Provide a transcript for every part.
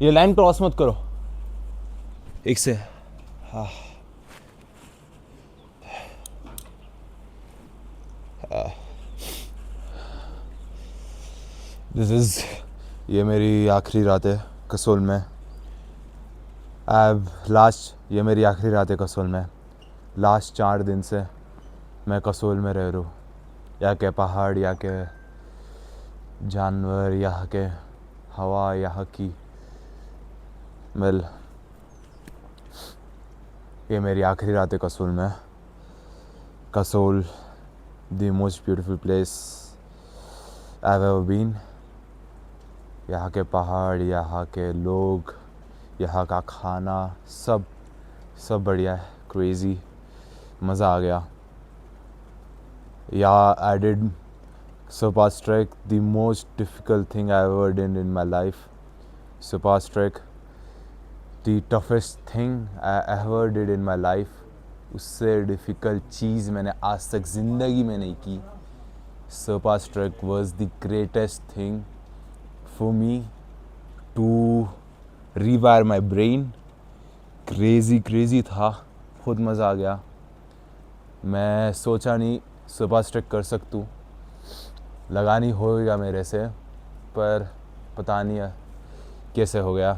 ये line cross मत करो। एक से हाँ दिस इज़ ये मेरी आखिरी रात है कसोल में। ये मेरी आखिरी रात है कसोल में। लास्ट 4 दिन से मैं कसोल में रह रहा हूँ। यहाँ के पहाड़, यहाँ के जानवर, यहाँ के हवा, यहाँ की मिल, ये मेरी आखिरी रात है कसोल में। Kasol, the most beautiful place I have ever been. यहाँ के पहाड़, यहाँ के लोग, यहाँ का खाना, सब बढ़िया है, क्रेज़ी, मज़ा आ गया। Yeah, I did Surpass Trek, the most difficult thing I ever did in my life. Surpass Trek, the toughest thing I ever did in my life. उससे डिफ़िकल्ट चीज़ मैंने आज तक ज़िंदगी में नहीं की। Surpass Trek was the greatest thing for me to rewire my brain. Crazy था, खुद मज़ा आ गया। मैं सोचा नहीं सरपास ट्रेक कर सकूँ, लगा नहीं होगा मेरे से, पर पता नहीं है कैसे हो गया।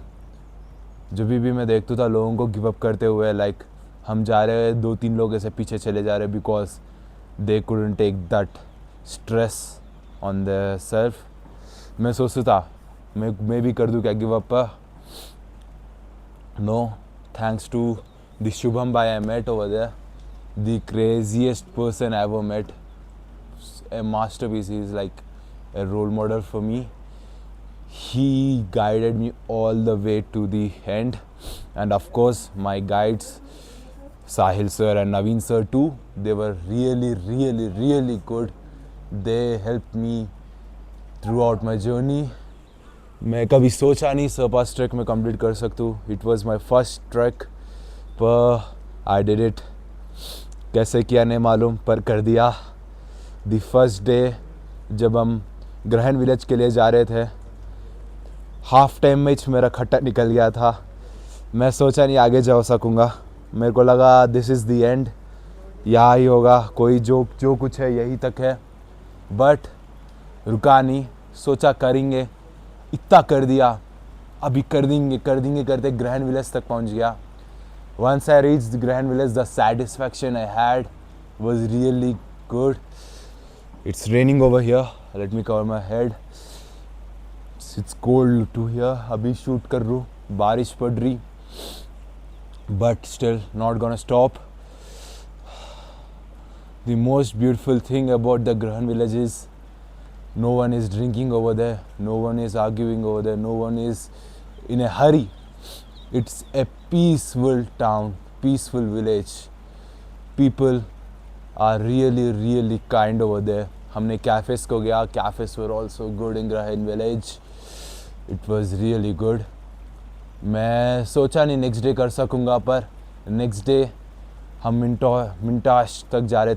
जब भी मैं देखता था लोगों को गिव अप करते हुए, लाइक हम जा रहे हैं, 2-3 लोग ऐसे पीछे चले जा रहे because they couldn't take that stress on the self. मैं सोचता था मैं भी कर दूँ क्या give up. No, thanks to the Shubham भाई I met over there, the craziest person I ever met, a masterpiece. He is like a role model for me. He guided me all the way to the end, and of course my guides Sahil sir and Naveen sir too, they were really good. They helped me throughout my journey. मैं कभी सोचा नहीं Sarpass track में complete कर सकूँ। It was my first track, पर आई did it. कैसे किया नहीं मालूम, पर कर दिया। द फर्स्ट डे जब हम ग्रहण विलेज के लिए जा रहे थे, हाफ टाइम में मेरा खट्टा निकल गया था। मैं सोचा नहीं आगे जा सकूँगा। मेरे को लगा दिस इज़ द एंड, यहाँ ही होगा, कोई जो कुछ है यही तक है। बट रुका नहीं, सोचा करेंगे, इतना कर दिया, अभी कर देंगे करते ग्रहण विलेज तक पहुँच गया। Once I reached the Grand Village, the satisfaction I had was really good. It's raining over here. Let me cover my head. It's cold too here. अभी shoot कर रहा हूँ, बारिश पड़ रही, but still not gonna stop. The most beautiful thing about the Grahan Village is no one is drinking over there, no one is arguing over there, no one is in a hurry. It's a peaceful town, peaceful village. People are really kind over there. हमने cafes को गया, cafes were also good in Grahan village. It was really good. मैं सोचा नहीं next day कर सकूँगा, पर next day हम मिंटाश तक जा रहे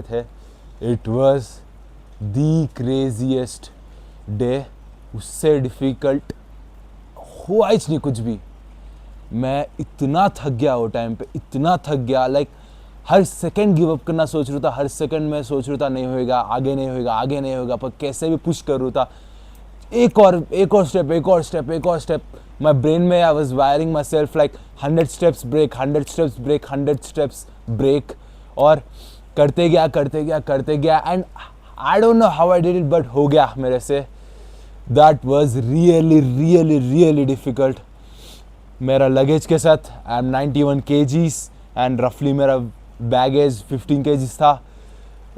थे। It was the craziest day. उससे डिफ़िकल्ट हुआ ही नहीं कुछ भी। मैं इतना थक गया वो टाइम पे, इतना थक गया, लाइक हर सेकंड गिव अप करना सोच रहा था। हर सेकंड मैं सोच रहा था नहीं होएगा, आगे नहीं होएगा, पर कैसे भी पुश कर रहा था। एक और स्टेप। माय ब्रेन में I was wiring myself like 100 steps break, 100 steps break, और करते गया and I don't know how I did it, but हो गया मेरे से। That was really difficult. मेरा लगेज के साथ आई एम 91 kgs एंड रफली मेरा बैगेज 15 kgs था,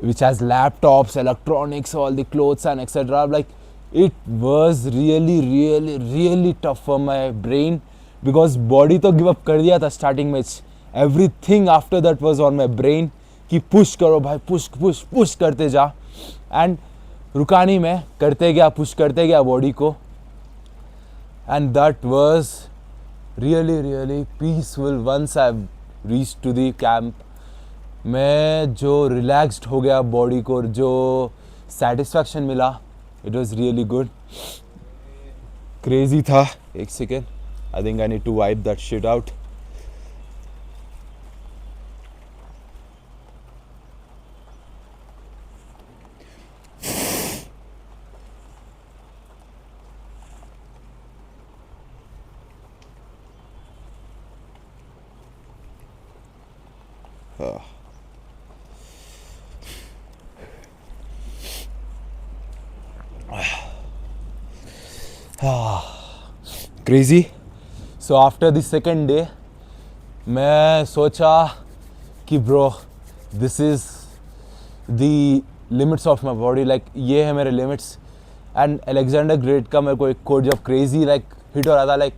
which has laptops, electronics, all the clothes and etc. Like it was really tough for my brain because body तो give up कर दिया था स्टार्टिंग में। Everything after that was on my brain कि push करो भाई, push करते जा, एंड रुका नहीं, मैं पुश करते गया बॉडी को, and that was really peaceful once I reach to the camp. मैं जो रिलैक्स्ड हो गया बॉडी को, जो सेटिस्फैक्शन मिला, it was really good. Crazy था. एक second, I think I need to wipe that shit out. Crazy. So after the second day मैं सोचा कि bro this is the limits of my body. Like ये है मेरे limits. And Alexander great का मेरे को एक कोट जब क्रेजी लाइक हिट हो रहा था, लाइक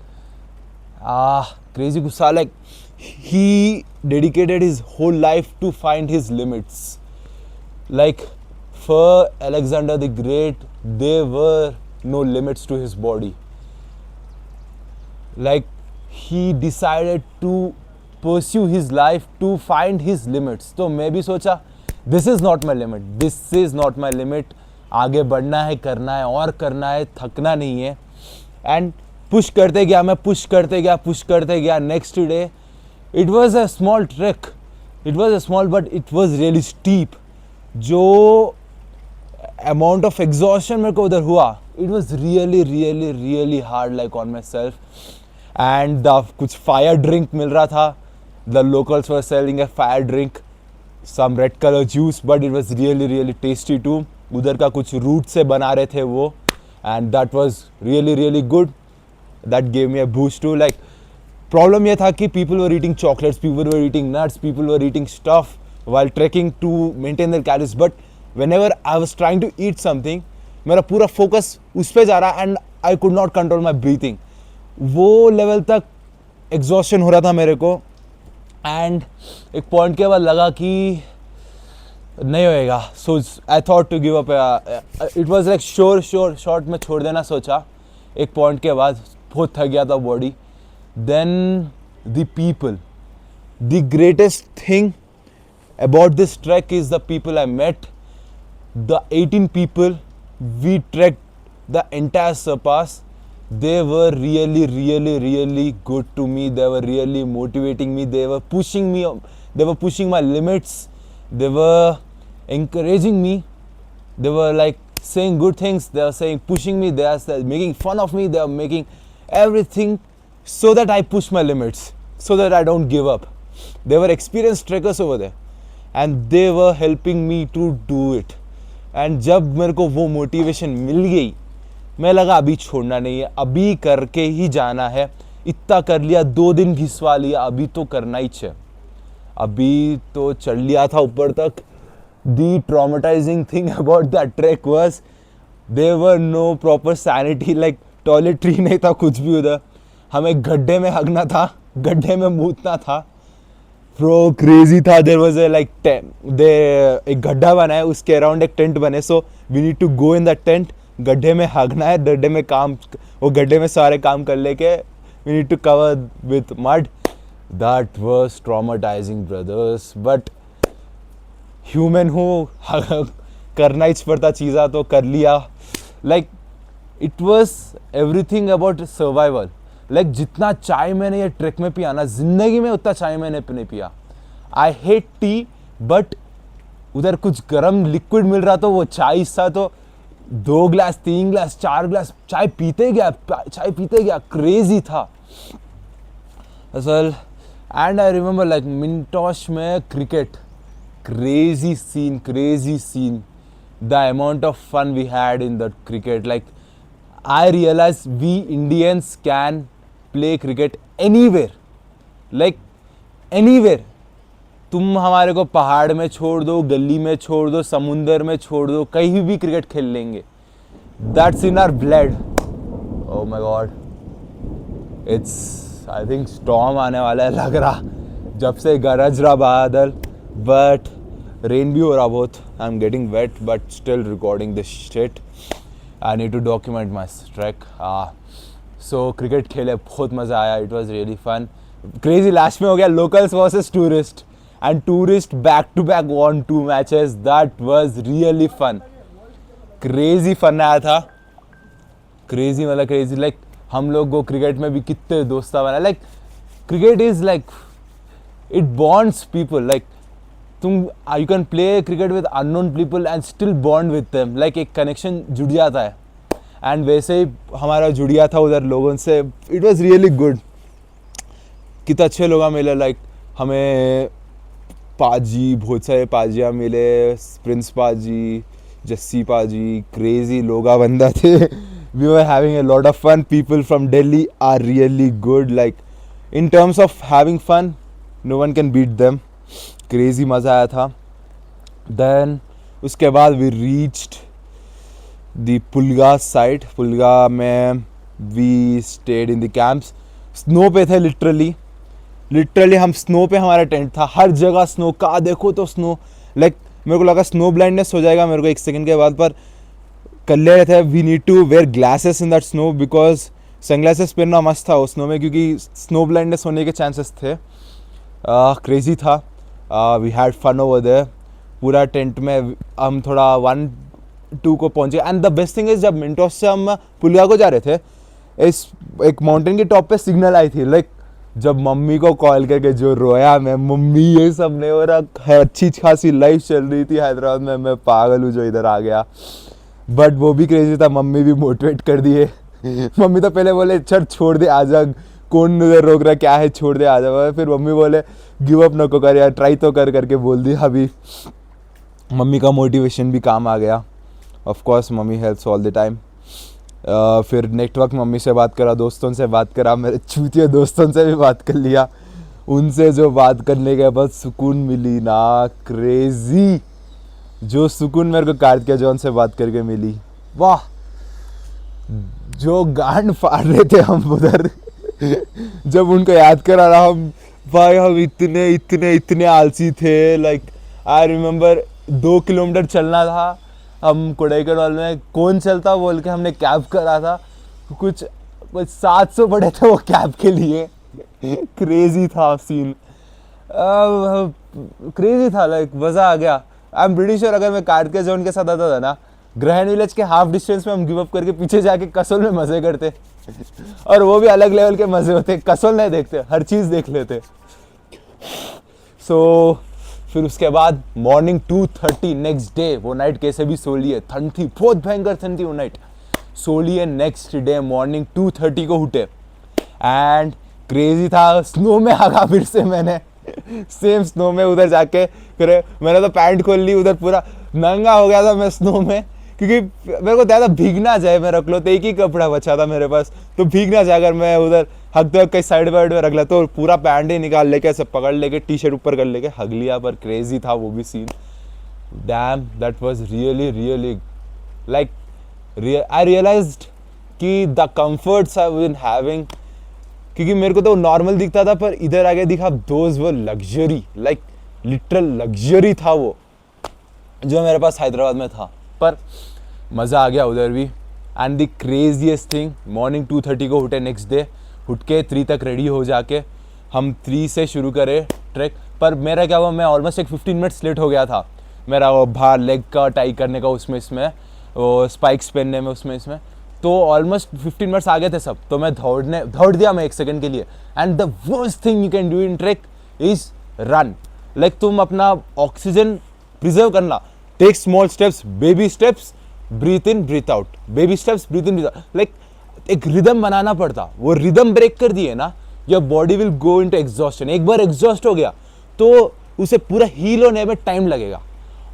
क्रेजी गुस्सा, like he dedicated his whole life to find his limits. Like for Alexander the Great, there were no limits to his body. Like he decided to pursue his life to find his limits. तो मैं भी सोचा this is not my limit, this is not my limit. आगे बढ़ना है, करना है और करना है, थकना नहीं है. एंड पुश करते गया मैं, पुश करते गया. Next day it was a small trek, but it was really steep. जो amount of exhaustion मेरे को उधर हुआ, it was really hard like on myself. And कुछ fire drink मिल रहा था. The locals were selling a fire drink, some red color juice, but it was really tasty too. उधर का कुछ root से बना रहे थे वो, and that was really good. That gave me a boost too. Like problem ये था कि people were eating chocolates, people were eating nuts, people were eating stuff while trekking to maintain their calories. But whenever I was trying to eat something, मेरा पूरा focus उस पे जा रहा and I could not control my breathing. वो level तक exhaustion हो रहा था मेरे को. एंड एक पॉइंट के बाद लगा कि नहीं होएगा. So I thought to give up. It was like short में छोड़ देना सोचा. एक पॉइंट के बाद बहुत थक गया था body. Then the people, the greatest thing about this trek is the people I met. The 18 people we trekked the entire surpass. They were really good to me. They were really motivating me. They were pushing me. They were pushing my limits. They were encouraging me. They were like saying good things. They were saying pushing me. They are making fun of me. They are making everything so that I push my limits, so that I don't give up. They were experienced trekkers over there and they were helping me to do it. And जब मेरे को वो motivation मिल गई, मैं लगा अभी छोड़ना नहीं है, अभी करके ही जाना है. इतना कर लिया, 2 दिन घिसवा लिया, अभी तो करना ही चाहिए. अभी तो चढ़ लिया था ऊपर तक. The traumatizing thing about that trek was there were no proper sanity, like toiletry नहीं था कुछ भी उधर. हमें गड्ढे में हगना था, गड्ढे में मूतना था. प्रो क्रेजी था. देयर वाज लाइक एक गड्ढा बना है, उसके अराउंड एक टेंट बने. So we need to go in the tent. गड्ढे में हगना है, गड्ढे में काम, वो गड्ढे में सारे काम कर लेके we need to cover with mud. That was traumatising brothers. But human हूँ, करना ही पड़ता चीज़ा तो कर लिया. Like it was everything about survival. Like जितना चाय मैंने ये ट्रैक में पिया ना, जिंदगी में उतना चाय मैंने नहीं पिया. आई हेट टी, बट उधर कुछ गर्म लिक्विड मिल रहा तो वो चाय सा तो 2 ग्लास 3 ग्लास 4 ग्लास चाय पीते गया. क्रेजी था असल. एंड आई रिमेंबर लाइक मिंटोश में cricket, crazy scene. The amount of fun we had in that cricket. Like I realized we Indians can play cricket anywhere, like anywhere. तुम हमारे को पहाड़ में छोड़ दो, गली में छोड़ दो, समुंदर में छोड़ दो, कहीं भी क्रिकेट खेल लेंगे. That's in our blood. Oh my God. It's I think storm आने वाला है लग रहा, जब से गरज रहा बादल. But rain भी हो रहा बहुत. I'm getting wet but still recording this shit. I need to document my trek. So cricket खेले, बहुत मज़ा आया. It was really fun. Crazy last में हो गया locals versus tourist. And tourist back to back won 2 matches. That was really fun. Crazy fun आया था. Crazy मतलब crazy. Like हम लोग को क्रिकेट में भी कितने दोस्ता बना, like cricket is like it bonds people, like तुम you can play cricket with unknown people and still bond with them, like एक कनेक्शन जुड़ जाता है। एंड वैसे ही हमारा जुड़ गया था उधर लोगों से, इट वॉज रियली गुड। कितने अच्छे लोग मिले, लाइक हमें पाजी, बहुत सारे पाजियाँ मिले, प्रिंस पाजी, जस्सी पाजी, क्रेजी लोगा बंदा थे। We were having a lot of fun. People from Delhi are really good, like in terms of having fun no one can beat them. Crazy मज़ा आया था। देन उसके बाद we reached the Pulga side. Pulga में we stayed in the camps. Snow पे थे literally हम snow पे, हमारा टेंट था, हर जगह स्नो, कहाँ देखो तो स्नो। लाइक मेरे को लगा स्नो ब्लाइंडनेस हो जाएगा मेरे को 1 सेकंड के बाद, पर कर ले रहे थे। We need to wear glasses in that snow because sunglasses पहनना मस्त था उस स्नो में, क्योंकि स्नो ब्लाइंडनेस होने के चांसेस थे। क्रेजी था। We had fun over there. पूरा टेंट में हम थोड़ा 1-2 को पहुँचे। And the best thing is जब मिंटोस से हम पुलिया को जा रहे थे, इस एक माउंटेन के टॉप पे सिग्नल आई थी। लाइक जब मम्मी को कॉल करके जो रोया मैं, मम्मी ये सब ने, और अच्छी खासी लाइफ चल रही थी हैदराबाद में, मैं पागल हूँ जो इधर आ गया। बट वो भी क्रेजी था, मम्मी भी मोटिवेट कर दिए। मम्मी तो पहले बोले चल छोड़ दे आजा, कौन उधर रोक रहा, क्या है, छोड़ दे आजा। फिर मम्मी बोले गिव अप नको कर यार, ट्राई तो कर, करके बोल दिया। अभी मम्मी का मोटिवेशन भी काम आ गया। Of course mummy helps all the time. फिर नेटवर्क मम्मी से बात करा, दोस्तों से बात करा, मेरे चूतिए दोस्तों से भी बात कर लिया। उनसे जो बात करने के बाद सुकून मिली ना, क्रेजी जो सुकून मेरे को कार्तिकेय जॉन से बात करके मिली, वाह। जो गांड फाड़ रहे थे हम उधर जब उनको याद करा रहा हम, भाई हम इतने इतने इतने आलसी थे। लाइक आई रिमेम्बर 2 किलोमीटर चलना था, हम कोडाईकनाल में, कौन चलता बोल के हमने कैब करा था, कुछ 700 पड़े थे वो कैब के लिए। क्रेजी था सीन, क्रेजी था, लाइक मज़ा आ गया। आई एम प्रीटी श्योर अगर मैं कार्तिकेय जॉन के साथ आता था ना, ग्रहण विलेज के हाफ डिस्टेंस में हम गिव अप करके पीछे जाके कसोल में मज़े करते। और वो भी अलग लेवल के मज़े होते, कसोल नहीं देखते, हर चीज़ देख लेते। सो फिर उसके बाद मॉर्निंग 2:30 नेक्स्ट डे, वो नाइट कैसे भी सो लिए, ठंड थी, बहुत भयंकर ठंड थी वो नाइट, सो लिए। नेक्स्ट डे मॉर्निंग 2:30 को उठे एंड क्रेजी था, स्नो में आगा फिर से मैंने सेम स्नो में उधर जाके फिर मैंने तो पैंट खोल ली, उधर पूरा नंगा हो गया था मैं स्नो में, क्योंकि मेरे को ज़्यादा भीग ना जाए, मैं रख लो तो एक ही कपड़ा बचा था मेरे पास, तो भीग ना जाए अगर मैं उधर हक तो कहीं साइड वाइड में रख ला, तो पूरा पैंट ही निकाल लेके ऐसे पकड़ लेके टी शर्ट ऊपर कर लेके हग लिया। पर क्रेजी था वो भी scene, damn that was really really like I realised कि the comforts I been having, क्योंकि मेरे को तो नॉर्मल दिखता था, पर इधर आगे दिखा दोज वो लग्जरी, लाइक लिटरल लग्जरी था वो जो मेरे पास हैदराबाद में था। पर मज़ा आ गया उधर भी। And the craziest thing, morning 2:30 को उठे नेक्स्ट डे, उठ के 3 तक रेडी हो जाके हम 3 से शुरू करे ट्रैक। पर मेरा क्या हुआ, मैं ऑलमोस्ट एक 15 मिनट्स लेट हो गया था, मेरा वो बाहर लेग का टाई करने का उसमें इसमें, वो स्पाइक्स पहनने में उसमें इसमें, तो ऑलमोस्ट 15 मिनट्स आ गए थे सब। तो मैं दौड़ दिया मैं 1 सेकंड के लिए। And the worst thing you can do in track is run, like तुम अपना ऑक्सीजन प्रिजर्व करना, take small steps, baby steps, breathe in breathe out, baby steps, breathe in breathe out, like एक rhythm बनाना पड़ता। वो rhythm break कर दिए ना, your body will go into exhaustion. एक बार एग्जॉस्ट हो गया तो उसे पूरा हील होने में टाइम लगेगा,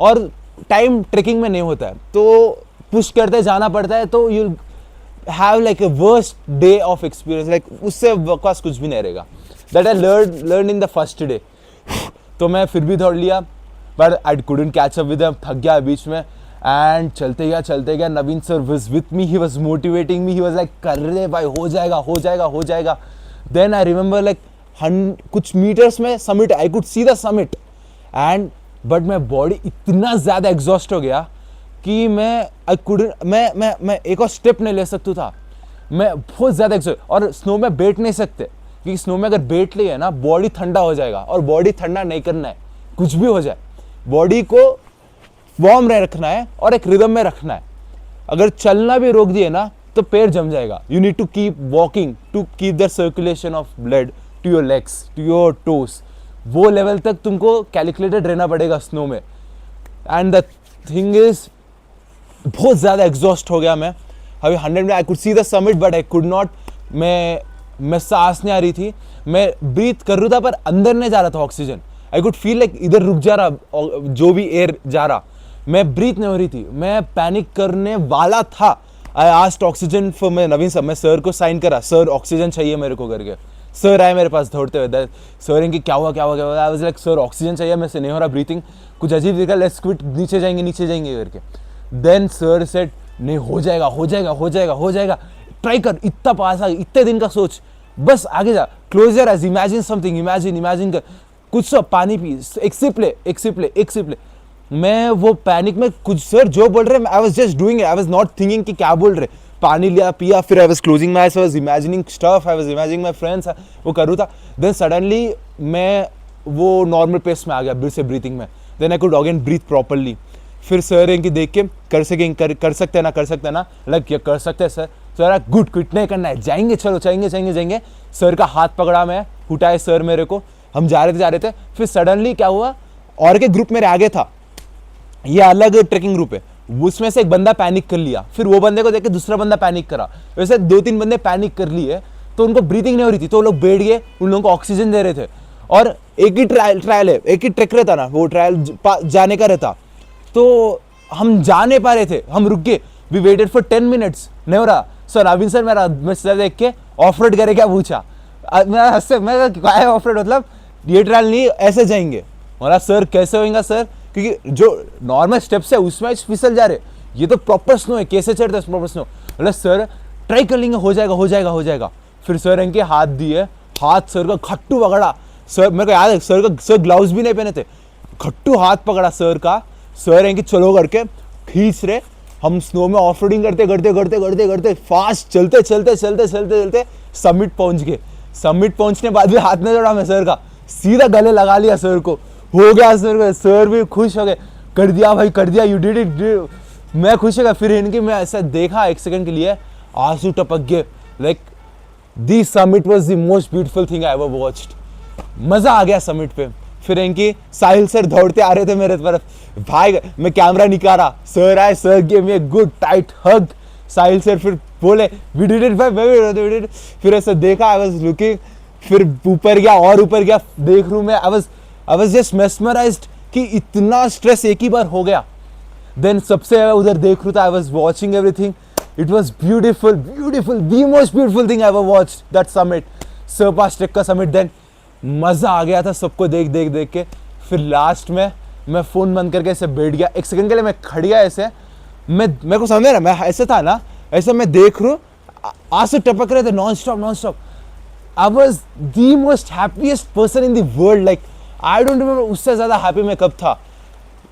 और टाइम ट्रेकिंग में नहीं होता है, तो पुश करते जाना पड़ता है, तो you have like a worst day of experience, like उससे बकवास कुछ भी नहीं रहेगा। That I learn in the first day. तो मैं फिर भी दौड़ लिया, but I couldn't catch up with them, थक गया बीच में। एंड चलते गया, Naveen sir was with me, he was motivating me, he was like कर रहे भाई, हो जाएगा हो जाएगा हो जाएगा। देन आई रिमेंबर लाइक कुछ मीटर्स में summit, I could see the summit and but मैं बॉडी इतना ज़्यादा एग्जॉस्ट हो गया कि मैं एक और स्टेप नहीं ले सकता था, मैं बहुत ज़्यादा एग्जॉस्ट। और स्नो में बैठ नहीं सकते, क्योंकि स्नो में अगर बैठ लिए ना बॉडी ठंडा हो जाएगा, और बॉडी ठंडा नहीं करना है, कुछ भी हो जाए बॉडी को वार्म रखना है और एक रिदम में रखना है। अगर चलना भी रोक दिए ना तो पैर जम जाएगा. You need to keep walking to keep the circulation of blood to your legs, to your toes. वो लेवल तक तुमको कैलकुलेटेड रहना पड़ेगा स्नो में. एंड द थिंग इज बहुत ज़्यादा एग्जॉस्ट हो गया मैं अभी 100 में. I could see the summit but I could not. मैं सांस नहीं आ रही थी. मैं ब्रीथ कर रहा था पर अंदर नहीं जा रहा था oxygen. I could feel like इधर रुक जा रहा जो भी एयर जा रहा. मैं ब्रीथ नहीं हो रही थी. मैं पैनिक करने वाला था. आई आस्क्ड ऑक्सीजन फॉर मैं नवीन साहब. मैं सर को साइन करा, सर ऑक्सीजन चाहिए मेरे को करके. सर आए मेरे पास दौड़ते हुए. सर इनकी क्या हुआ क्या हुआ क्या हुआ. I was like sir oxygen चाहिए, मेरे से नहीं हो रहा ब्रीथिंग. कुछ अजीब दिखा. लेट्स क्विट, नीचे जाएंगे करके. देन सर सेड नहीं हो जाएगा हो जाएगा हो जाएगा हो जाएगा. ट्राई कर, इतना पास आ, इतने दिन का सोच, बस आगे जा. Close your eyes, imagine something, imagine कर कुछ. सब पानी पी, एक सिप ले. मैं वो पैनिक में कुछ सर जो बोल रहे I was just doing it. I was not thinking कि क्या बोल रहे. पानी लिया, पिया, फिर I was closing my eyes, I was imagining stuff, I was imagining my friends. वो करूँ था. देन सडनली मैं वो नॉर्मल पेस में आ गया फिर से ब्रीथिंग में. Then I could again breathe properly. फिर सर इनकी देख के कर सकते हैं ना लाइक ये कर सकते हैं सर. सर गुड, क्विट नहीं करना है, जाएंगे, चलो जाएंगे. सर का हाथ पकड़ा, मैं उठाए सर मेरे को. हम जा रहे थे. फिर सडनली क्या हुआ, और के ग्रुप मेरे आगे था. ये अलग ट्रेकिंग ग्रुप है. उसमें से एक बंदा पैनिक कर लिया. फिर वो बंदे को देख के दूसरा बंदा पैनिक करा. वैसे 2-3 बंदे पैनिक कर लिए तो उनको ब्रीथिंग नहीं हो रही थी. तो वो लोग बैठ गए, उन लोगों को ऑक्सीजन दे रहे थे. और एक ही ट्रायल है, एक ही ट्रैक रहता ना, वो ट्रायल जाने का रहता. तो हम जा नहीं पा रहे थे, हम रुक गए. वी वेटेड फॉर 10 मिनट्स, नहीं हो रहा. सर नवीन सर मेरा मैसेज देख के ऑफ रोड करे क्या पूछा. मैं क्या है ऑफ रोड, मतलब ये ट्रायल नहीं, ऐसे जाएंगे. बोला सर कैसे होगा सर, क्योंकि जो नॉर्मल स्टेप्स है उसमें फिसल जा रहे. ये तो प्रॉपर स्नो है, कैसे चढ़ते हैं प्रॉपर स्नो. बोला सर ट्राई कर लेंगे, हो जाएगा. फिर सर इनके हाथ दिए, हाथ सर का खट्टू पकड़ा. सर मेरे को याद है सर ग्लव्स भी नहीं पहने थे. खट्टू हाथ पकड़ा सर का. सर इनकी चलो करके खींच रहे. हम स्नो में ऑफ रोडिंग करते फास्ट चलते समिट पहुंच गए. समिट पहुंचने बाद भी हाथ नहीं जोड़ा मैं सर का, सीधा गले लगा लिया सर को. हो गया सर को. सर भी खुश हो गए, कर दिया भाई कर दिया, यू डिड इट. मैं खुश हो गया. फिर इनकी मैं ऐसा देखा 1 सेकंड के लिए, आंसू टपक गए. Like this summit was the most beautiful thing I ever watched. मजा आ गया समिट पे. फिर इनकी साहिल सर दौड़ते आ रहे थे मेरे तरफ. भाई मैं कैमरा निकाला, सर आए, sir give me a good tight hug. Sahil sir फिर बोले वी डिड इट भाई, वी डिड. फिर ऐसा देखा, आई वाज लुकिंग. फिर ऊपर गया और ऊपर गया, देख रू मैं. आई वाज जस्ट मेस्मराइज्ड कि इतना स्ट्रेस एक ही बार हो गया. देन सबसे उधर देख रहा था, I was watching everything. It was beautiful, the most beautiful thing I ever watched that summit, Sarpass trek का समिट. देन मजा आ गया था सबको देख के. फिर लास्ट में मैं फोन बंद करके ऐसे बैठ गया. 1 सेकंड के लिए मैं खड़ गया ऐसे. मेरे को समझ रहा, मैं ऐसे था ना, ऐसे मैं देख रू, आंसू टपक रहे थे non stop. I was the most happiest person in the world. Like I don't remember उससे ज्यादा हैप्पी मैं कब था.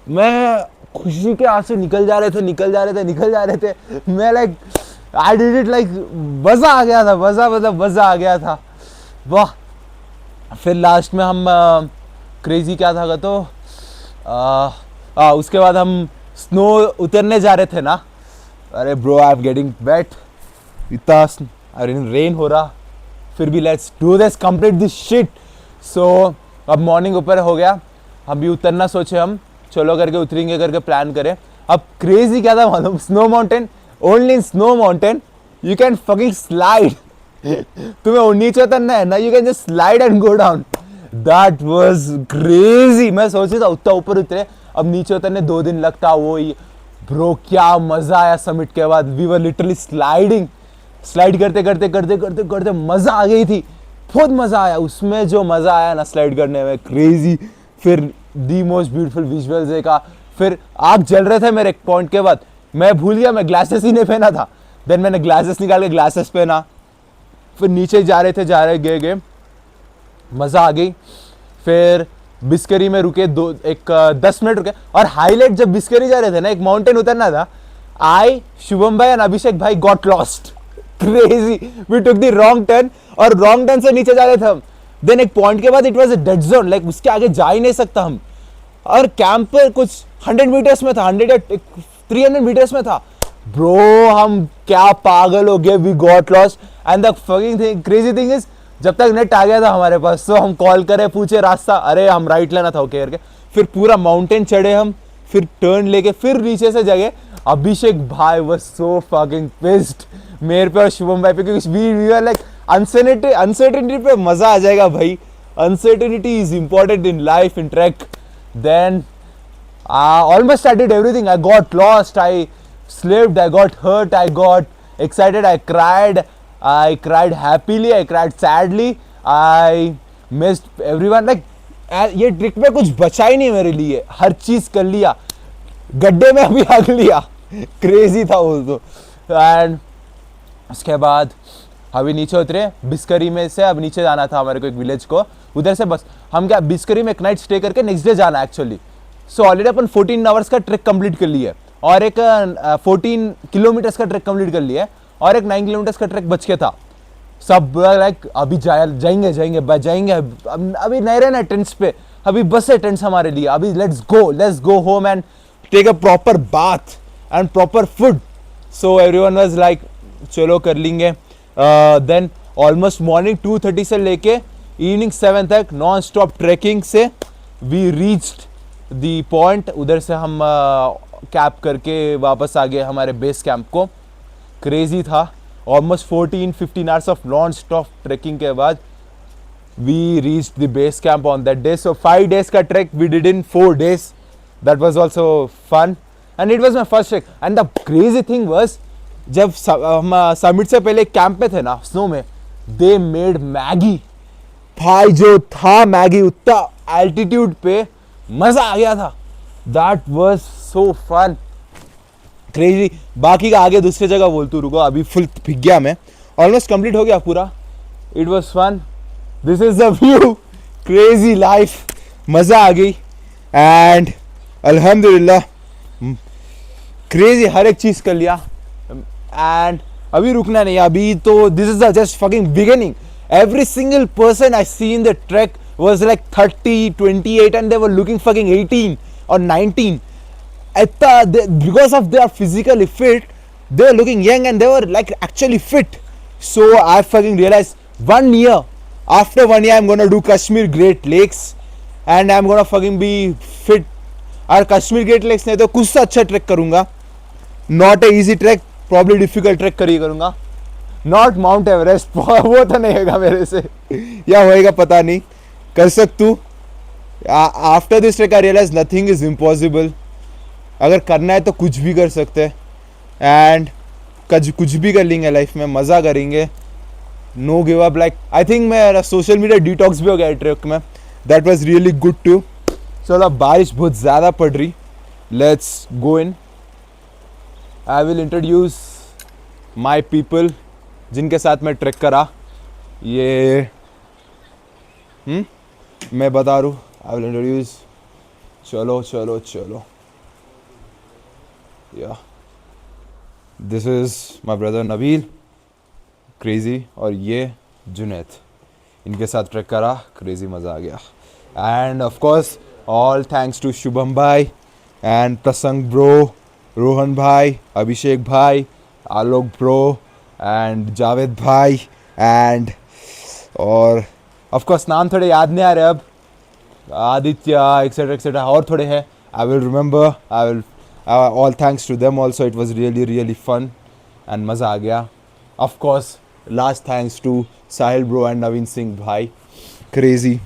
मैं खुशी के आंसू निकल जा रहे थे. मैं like I did it, like मजा आ गया था. मजा आ गया था, वाह. फिर लास्ट में हम क्रेजी क्या था तो उसके बाद हम स्नो उतरने जा रहे थे ना. अरे bro I am getting wet, इतना रेन हो रहा. फिर भी let's do this, complete this shit. So अब मॉर्निंग ऊपर हो गया, हम भी उतरना सोचे. हम चलो करके उतरेंगे करके प्लान करें. अब क्रेजी क्या था मालूम, snow mountain, only in snow mountain you can fucking slide. तुम्हें नीचे उतरना है ना, you can just slide and go down. That was crazy. मैं सोच रहा था उतना ऊपर उतरे, अब नीचे उतरने 2 दिन लगता. वो ही ब्रो क्या मजा आया समिट के बाद. वी वर लिटरली स्लाइड करते मजा आ गई थी. बहुत मजा आया उसमें, जो मजा आया ना स्लाइड करने में, क्रेजी. फिर दी मोस्ट ब्यूटीफुल विजुअल्स देखा. फिर आग जल रहे थे मेरे एक पॉइंट के बाद. मैं भूल गया मैं ग्लासेस ही नहीं पहना था. देन मैंने ग्लासेस निकाल के ग्लासेस पहना. फिर नीचे जा रहे गए, मजा आ गई. फिर बिस्करी में रुके 10 मिनट रुके. और हाईलाइट जब बिस्करी जा रहे थे ना, एक माउंटेन उतरना था. आई, शुभम भाई और अभिषेक भाई got lost. Crazy, we took the wrong turn और रॉन्ग टर्न से नीचे जा रहे थे हम. देन एक पॉइंट के बाद it was a dead zone, like उसके आगे जा ही नहीं सकता हम. और कैंप पर कुछ 100 मीटर्स में था, 100 या 300 मीटर्स में था. ब्रो हम क्या पागल हो गए, we got lost and the fucking thing crazy thing is जब तक नेट आ गया था हमारे पास तो हम कॉल करे पूछे रास्ता, अरे हम राइट लेना था ओके करके, फिर पूरा माउंटेन चढ़े हम, फिर टर्न लेके फिर नीचे से जगह। अभिषेक भाई वाज सो फकिंग पिस्ड मेरे पे और शुभम भाई पे, क्योंकि वी आर लाइक अनसर्टेनिटी पे मजा आ जाएगा भाई, uncertainty is important in life in trek. Then almost I did everything. I got lost, I slipped, I got hurt, I got excited, I cried happily, I cried sadly, I missed everyone. Like ये trick में कुछ बचा ही नहीं मेरे लिए, हर चीज कर लिया, गड्ढे में अभी भाग लिया, क्रेजी था वो तो। एंड उसके बाद अभी नीचे उतरे बिस्करी में से, अब नीचे जाना था हमारे को एक विलेज को, उधर से बस हम क्या बिस्करी में एक नाइट स्टे करके नेक्स्ट डे जाना एक्चुअली। सो ऑलरेडी अपन 14 आवर्स का ट्रैक कंप्लीट कर लिया है और एक 14 किलोमीटर्स का ट्रैक कंप्लीट कर लिया है और एक 9 किलोमीटर्स का ट्रैक बच के था। सब लाइक अभी जाएंगे अभी नहीं रहना टेंट्स पे, अभी बस है टेंट्स हमारे लिए, अभी let's go home and take a proper bath and proper food. So everyone was like चलो कर लेंगे। देन ऑलमोस्ट मॉर्निंग 2:30 से लेके इवनिंग 7 तक नॉन स्टॉप ट्रैकिंग से वी रीच्ड दी पॉइंट। उधर से हम कैप करके वापस आ गए हमारे बेस कैंप को। क्रेजी था, almost 14-15 hours of non stop trekking के बाद we reach the base camp on that day. So 5 days का trek we did in 4 days। That was also fun and it was my first trek. And the crazy thing was जब हम summit से पहले camp पे थे ना snow में, they made Maggi. भाई जो था मैगी उतना एल्टीट्यूड पे मजा आ गया था। That was so fun, crazy. बाकी का आगे दूसरी जगह बोलतू, रुको अभी फुल फिक गया मैं, ऑलमोस्ट कंप्लीट हो गया पूरा। It was fun, this is the view, crazy life, मजा आ गई एंड अल्हम्दुलिल्लाह क्रेजी हर एक चीज कर लिया। एंड अभी रुकना नहीं, अभी तो this is the just fucking beginning. Every single person I see in the trek was like 30, 28 and they were looking fucking 18 or 19. Because of their physically fit, they were looking young and they were like actually fit. So I fucking realized after 1 year I'm gonna do Kashmir Great Lakes and I'm gonna fucking be fit. और Kashmir Great Lakes नहीं तो कुछ सा अच्छा track करूँगा, not a easy trek, probably difficult track करूँगा, not Mount Everest वो तो नहीं होगा मेरे से, या होएगा पता नहीं, कर सकतू। After this track I realize nothing is impossible. अगर करना है तो कुछ भी कर सकते हैं एंड कुछ भी कर लेंगे लाइफ में, मज़ा करेंगे, no give up. Like I think मेरा सोशल मीडिया डिटॉक्स भी हो गया ट्रैक में, that was really good too. चलो बारिश बहुत ज़्यादा पड़ रही, let's go in. I will introduce my people जिनके साथ मैं ट्रैक करा। ये मैं बता रू, आई विल इंट्रोड्यूस, चलो या this is my brother Nabeel, crazy, और ये जुनैद, इनके साथ ट्रैक करा, क्रेजी मज़ा आ गया। And of course all thanks to Shubham भाई एंड प्रसंग ब्रो, रोहन भाई, अभिषेक भाई, आलोक ब्रो एंड जावेद भाई एंड और ऑफ कोर्स नाम थोड़े याद नहीं आ रहे अब, आदित्य एक्सेट्रा और थोड़े हैं, I will remember, I will all thanks to them also. It was really fun and मज़ा आ गया। Of course last thanks to Sahil bro and Naveen Singh भाई, क्रेजी।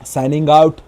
Signing out.